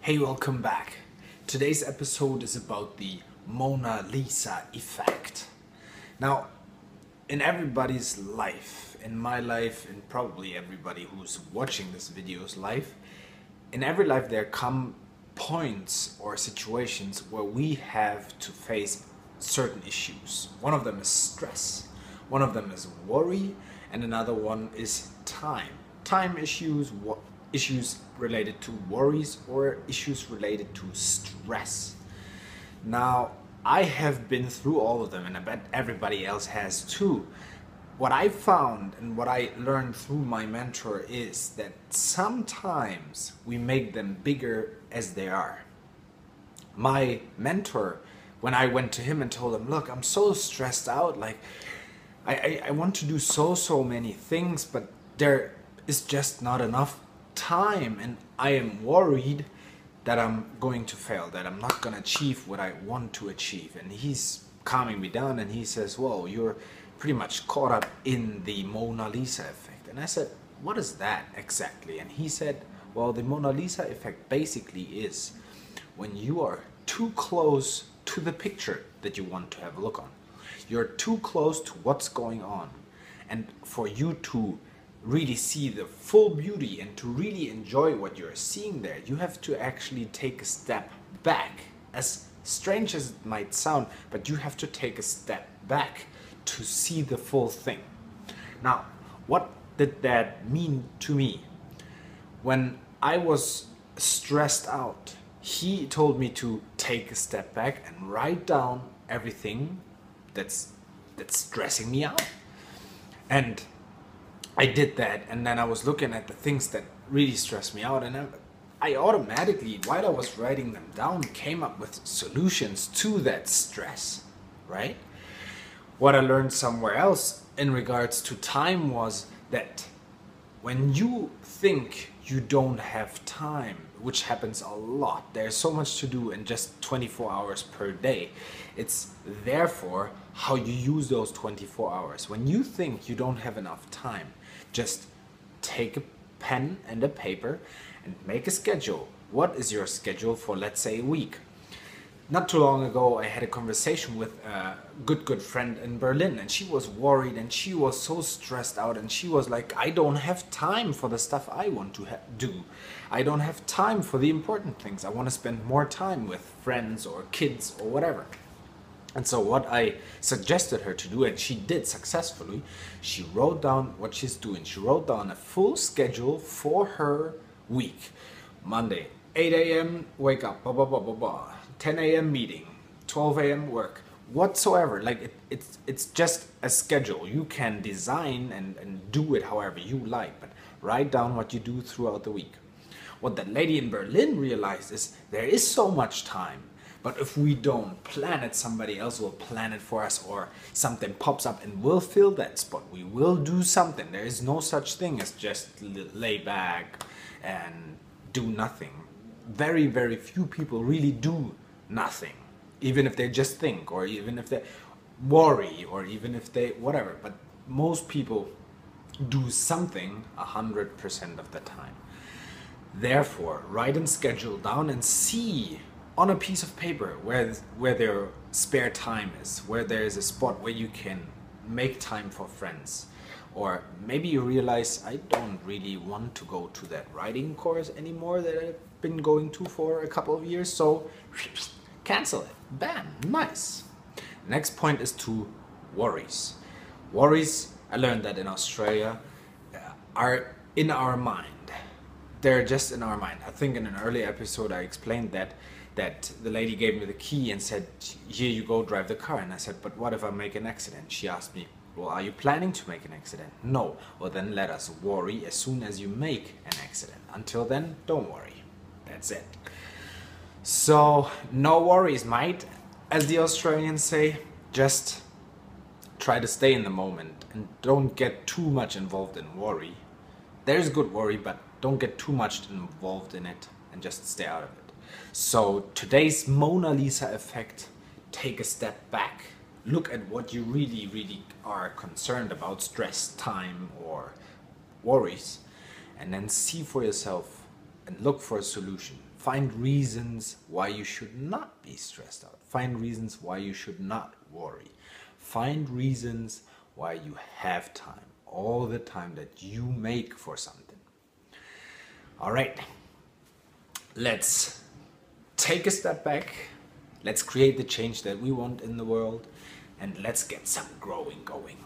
Hey, welcome back. Today's episode is about the Mona Lisa effect. Now, in everybody's life, in my life, and probably everybody who's watching this video's life, in every life there come points or situations where we have to face certain issues. One of them is stress, one of them is worry, and another one is time. Time issues, issues related to worries, or issues related to stress. Now, I have been through all of them, and I bet everybody else has too. What I found and what I learned through my mentor is that sometimes we make them bigger as they are. My mentor, when I went to him and told him, look, I'm so stressed out, like I want to do so many things, but there is just not enough time, and I am worried that I'm going to fail, that I'm not going to achieve what I want to achieve. And he's calming me down and he says, well, you're pretty much caught up in the Mona Lisa effect. And I said, what is that exactly? And he said, well, the Mona Lisa effect basically is when you are too close to the picture that you want to have a look on. You're too close to what's going on. And for you to really see the full beauty and to really enjoy what you're seeing there, you have to actually take a step back. As strange as it might sound, but you have to take a step back to see the full thing. Now, what did that mean to me? When I was stressed out, he told me to take a step back and write down everything that's stressing me out. And I did that, and then I was looking at the things that really stressed me out, and I automatically, while I was writing them down, came up with solutions to that stress, right? What I learned somewhere else in regards to time was that when you think you don't have time, which happens a lot, there's so much to do in just 24 hours per day. It's therefore how you use those 24 hours. When you think you don't have enough time, just take a pen and a paper and make a schedule. What is your schedule for, let's say, a week? Not too long ago, I had a conversation with a good friend in Berlin, and she was worried and she was so stressed out, and she was like, I don't have time for the stuff I want to do. I don't have time for the important things. I want to spend more time with friends or kids or whatever. And so what I suggested her to do, and she did successfully, she wrote down what she's doing. She wrote down a full schedule for her week. Monday, 8 a.m. wake up, blah, blah, blah, blah, blah. 10 a.m. meeting, 12 a.m. work, whatsoever. Like it's just a schedule. You can design and do it however you like, but write down what you do throughout the week. What that lady in Berlin realized is there is so much time, but if we don't plan it, somebody else will plan it for us, or something pops up and we'll fill that spot. We will do something. There is no such thing as just lay back and do nothing. Very few people really do nothing, even if they just think, or even if they worry, or even if they whatever. But most people do something 100% of the time. Therefore, write and schedule down and see on a piece of paper where their spare time is, where there is a spot where you can make time for friends. Or maybe you realize, I don't really want to go to that writing course anymore that I've been going to for a couple of years, so cancel it. Bam, nice. Next point is to worries. Worries, I learned that in Australia, are in our mind. They're just in our mind. I think in an earlier episode I explained that the lady gave me the key and said, here you go, drive the car. And I said, but what if I make an accident? She asked me, well, are you planning to make an accident? No. Well, then let us worry as soon as you make an accident. Until then, don't worry. That's it. So, no worries, mate. As the Australians say, just try to stay in the moment and don't get too much involved in worry. There's good worry, but don't get too much involved in it and just stay out of it. So, today's Mona Lisa effect, take a step back. Look at what you really are concerned about, stress, time, or worries, and then see for yourself and look for a solution. Find reasons why you should not be stressed out. Find reasons why you should not worry. Find reasons why you have time, all the time that you make for something. All right, let's take a step back. Let's create the change that we want in the world, and let's get some growing going.